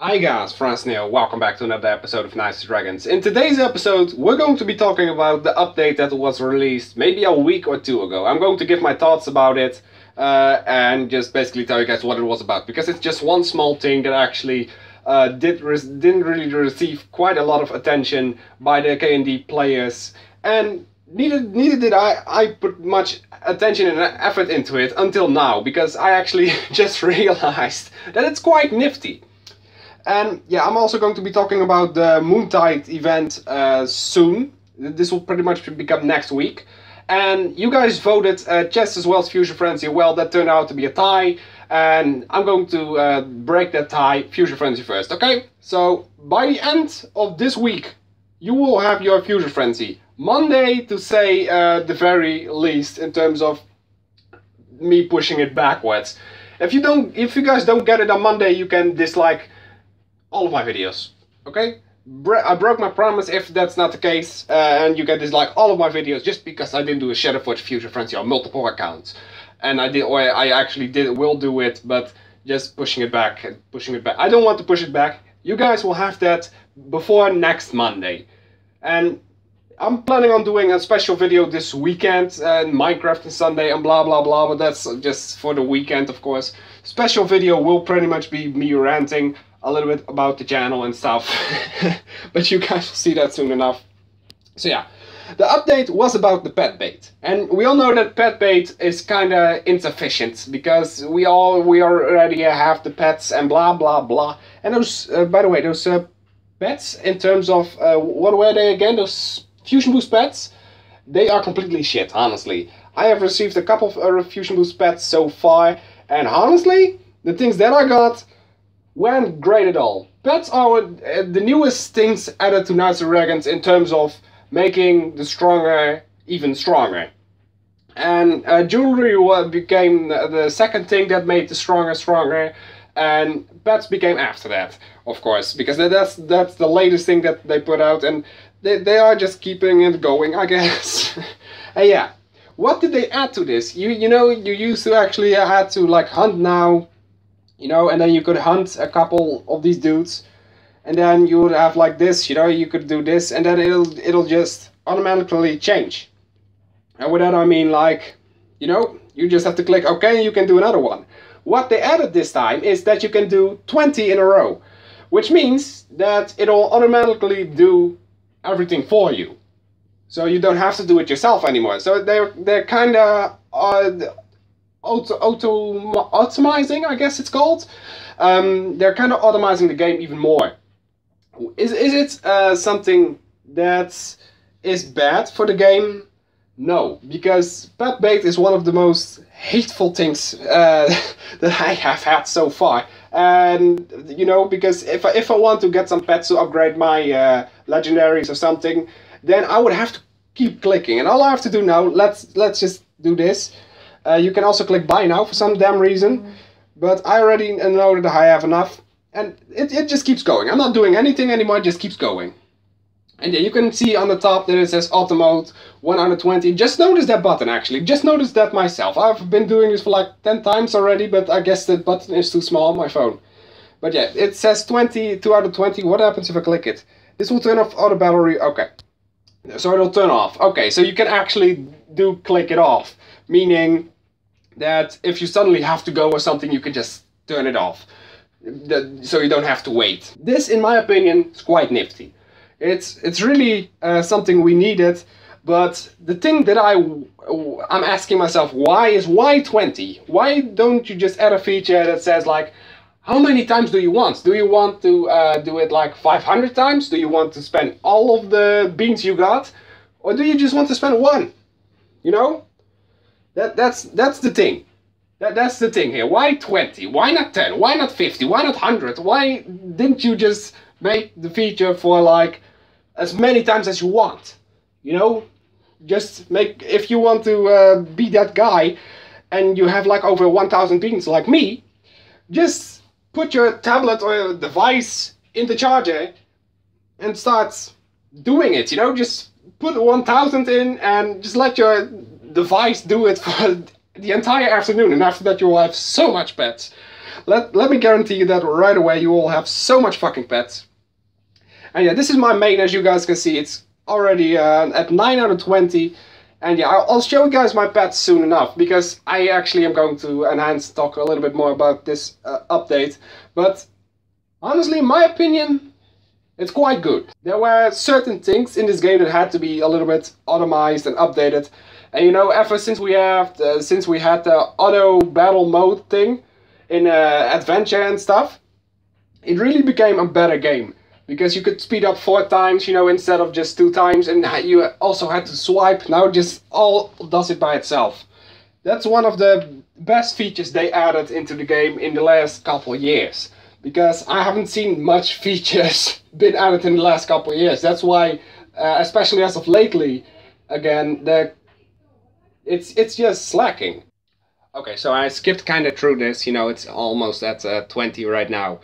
Hi guys, Franz here. Welcome back to another episode of Nice Dragons. In today's episode, we're going to be talking about the update that was released maybe a week or two ago. I'm going to give my thoughts about it and just basically tell you guys what it was about, because it's just one small thing that actually didn't really receive quite a lot of attention by the K&D players, and neither did I put much attention and effort into it until now, because I actually just realized that it's quite nifty. And yeah, I'm also going to be talking about the Moontide event soon. This will pretty much become next week. And you guys voted Chess as well as Fusion Frenzy. Well, that turned out to be a tie. And I'm going to break that tie, Fusion Frenzy first, okay? So, by the end of this week, you will have your Fusion Frenzy. Monday, to say the very least, in terms of me pushing it backwards. If you guys don't get it on Monday, you can dislike all of my videos, okay? I broke my promise if that's not the case, and you can dislike all of my videos just because I didn't do a Shadowforge Fusion Frenzy on multiple accounts. And I actually will do it, but just pushing it back. I don't want to push it back. You guys will have that before next Monday. And I'm planning on doing a special video this weekend, and Minecraft on Sunday and blah blah blah, but that's just for the weekend, of course. Special video will pretty much be me ranting a little bit about the channel and stuff, but you guys will see that soon enough. So yeah, the update was about the pet bait, and we all know that pet bait is kind of insufficient because we already have the pets and blah blah blah. And those, by the way, those pets in terms of what were they again? Those Fusion Boost pets, they are completely shit. Honestly, I have received a couple of Fusion Boost pets so far, and honestly, the things that I got weren't great at all. Pets are the newest things added to Nice Dragons in terms of making the stronger even stronger. And jewelry became the second thing that made the stronger, and pets became after that, of course, because that's the latest thing that they put out, and they are just keeping it going, I guess. And yeah, what did they add to this? You know, you used to actually had to like hunt now, you know, and then you could hunt a couple of these dudes, and then you would have like this, you know, you could do this, and then it'll just automatically change. And with that I mean, like, you know, you just have to click OK and you can do another one. What they added this time is that you can do 20 in a row, which means that it'll automatically do everything for you. So you don't have to do it yourself anymore. So they're kind of automizing, I guess it's called. They're kind of automizing the game even more. Is it something that is bad for the game? No, because pet bait is one of the most hateful things that I have had so far. And you know, because if I want to get some pets to upgrade my legendaries or something, then I would have to keep clicking. And all I have to do now, let's just do this. You can also click buy now for some damn reason, but I already know that I have enough, and it just keeps going. I'm not doing anything anymore, it just keeps going. And yeah, you can see on the top that it says auto mode 120. Just notice that button, actually. Just notice that myself. I've been doing this for like 10 times already, but I guess the button is too small on my phone. But yeah, it says 20, 2 out of 20. What happens if I click it? This will turn off auto battery. Okay. So it'll turn off. Okay, so you can actually do click it off. Meaning that if you suddenly have to go or something, you can just turn it off. So you don't have to wait. This, in my opinion, is quite nifty. It's really something we needed, but the thing that I'm asking myself, why 20? Why don't you just add a feature that says like, how many times do you want? Do you want to do it like 500 times? Do you want to spend all of the beans you got? Or do you just want to spend one? You know? That's the thing. That's the thing here. Why 20? Why not 10? Why not 50? Why not 100? Why didn't you just make the feature for like as many times as you want? You know? Just make, if you want to be that guy and you have like over 1000 beans like me, just put your tablet or your device in the charger and start doing it, you know? Just put 1000 in and just let your device do it for the entire afternoon, and after that you will have so much pets. let me guarantee you that right away you will have so much fucking pets. And yeah, this is my main, as you guys can see. It's already at 9 out of 20. And yeah, I'll show you guys my pets soon enough, because I actually am going to talk a little bit more about this update. But honestly, in my opinion, it's quite good. There were certain things in this game that had to be a little bit automized and updated. And you know, ever since we had the auto battle mode thing in adventure and stuff, it really became a better game. Because you could speed up 4 times, you know, instead of just 2 times, and you also had to swipe. Now it just all does it by itself. That's one of the best features they added into the game in the last couple of years. Because I haven't seen much features been added in the last couple of years. That's why, especially as of lately, again, it's just slacking. Okay, so I skipped kind of through this, you know, it's almost at 20 right now.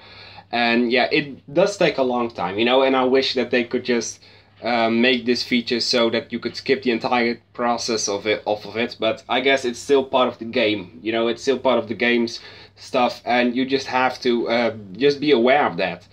And yeah, it does take a long time, you know, and I wish that they could just make this feature so that you could skip the entire process of it, but I guess it's still part of the game, you know, it's still part of the game's stuff, and you just have to just be aware of that.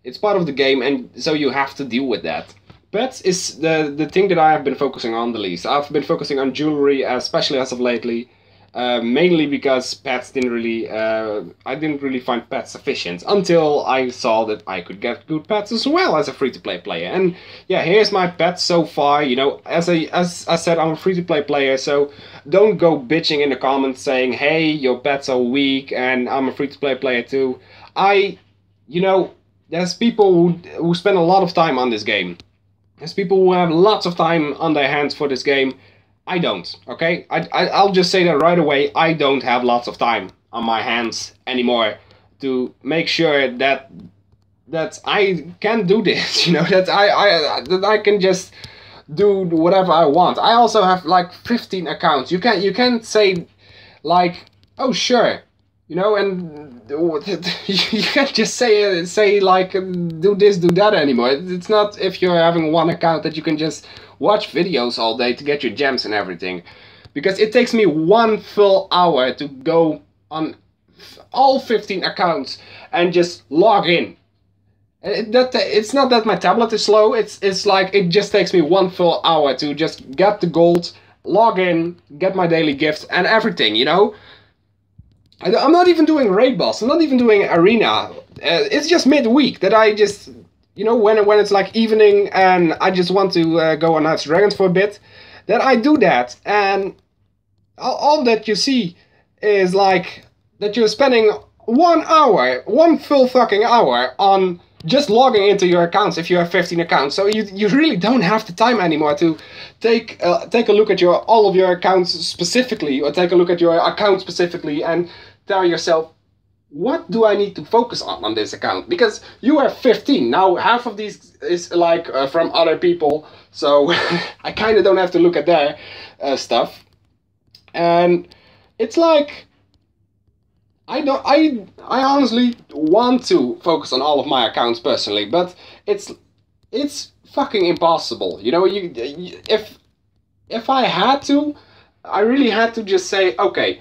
It's part of the game, and so you have to deal with that. Pets is the thing that I have been focusing on the least. I've been focusing on jewelry, especially as of lately. Mainly because pets didn't really, I didn't really find pets sufficient until I saw that I could get good pets as well as a free-to-play player. And yeah, here's my pets so far. You know, as I said, I'm a free-to-play player, so don't go bitching in the comments saying, hey, your pets are weak and I'm a free-to-play player too. You know, there's people who spend a lot of time on this game. There's people who have lots of time on their hands for this game. I don't, okay? I'll just say that right away. I don't have lots of time on my hands anymore to make sure that I can do this, you know, that I can just do whatever I want. I also have like 15 accounts. You can't say like, oh sure, you know, and you can't just say like do this, do that anymore. It's not if you're having one account that you can just watch videos all day to get your gems and everything, because it takes me 1 full hour to go on all 15 accounts and just log in. It's not that my tablet is slow, it's like it just takes me 1 full hour to just get the gold, log in, get my daily gifts and everything, you know. I'm not even doing raid boss, I'm not even doing arena. It's just midweek that I just, you know, when it's like evening and I just want to go on Knights Dragons for a bit, then I do that. And all that you see is like that you're spending 1 hour, 1 full fucking hour on just logging into your accounts if you have 15 accounts. So you really don't have the time anymore to take a look at all of your accounts specifically, or take a look at your account specifically and tell yourself, what do I need to focus on this account? Because you have 15. Now half of these is like from other people, so I kind of don't have to look at their stuff. And it's like, I honestly want to focus on all of my accounts personally, but it's fucking impossible. You know, if I had to, I really had to just say, okay,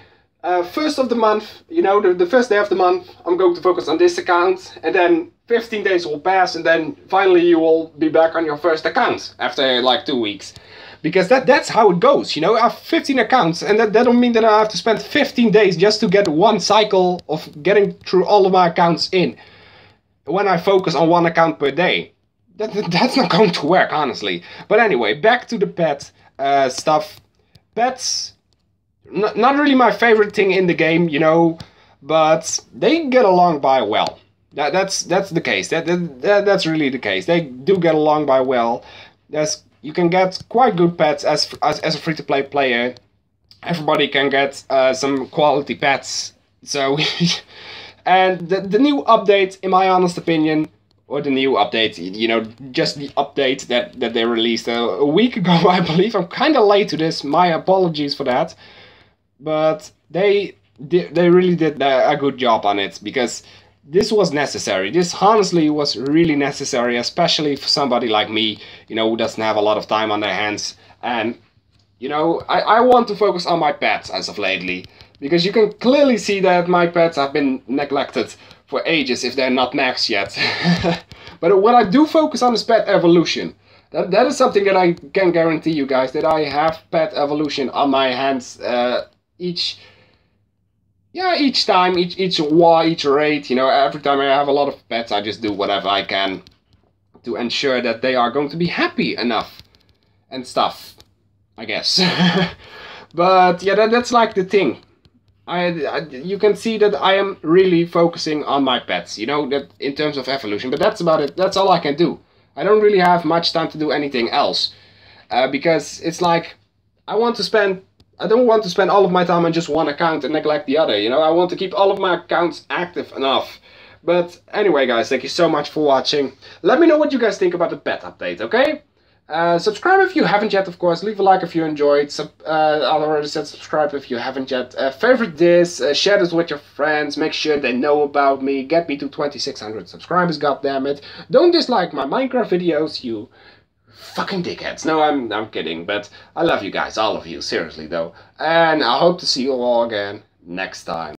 first of the month, you know, the first day of the month, I'm going to focus on this account, and then 15 days will pass, and then finally you will be back on your first account after like 2 weeks. Because that's how it goes, you know. I have 15 accounts, and that don't mean that I have to spend 15 days just to get 1 cycle of getting through all of my accounts in. When I focus on 1 account per day. That's not going to work, honestly. But anyway, back to the pet stuff. Pets, not really my favorite thing in the game, you know, but they get along by well. That's the case. That's really the case. They do get along by well. You can get quite good pets as a free-to-play player. Everybody can get some quality pets. So, and the new update, in my honest opinion, or the new update, you know, just the update that they released a week ago, I believe. I'm kind of late to this. My apologies for that. But they really did a good job on it, because this was necessary. This honestly was really necessary, especially for somebody like me, you know, who doesn't have a lot of time on their hands. And, you know, I want to focus on my pets as of lately, Because you can clearly see that my pets have been neglected for ages if they're not max yet. But what I do focus on is pet evolution. That is something that I can guarantee you guys, that I have pet evolution on my hands each time, each raid, you know, every time I have a lot of pets, I just do whatever I can to ensure that they are going to be happy enough and stuff, I guess. But yeah, that's like the thing. You can see that I am really focusing on my pets, you know, that in terms of evolution, but that's about it. That's all I can do. I don't really have much time to do anything else, because it's like, I don't want to spend all of my time on just one account and neglect the other, you know. I want to keep all of my accounts active enough. But anyway guys, thank you so much for watching. Let me know what you guys think about the pet update, okay? Subscribe if you haven't yet, of course. Leave a like if you enjoyed. I already said subscribe if you haven't yet. Favorite this, share this with your friends. Make sure they know about me. Get me to 2600 subscribers, goddammit. Don't dislike my Minecraft videos, you fucking dickheads. No, I'm kidding, but I love you guys, all of you, seriously though. And I hope to see you all again next time.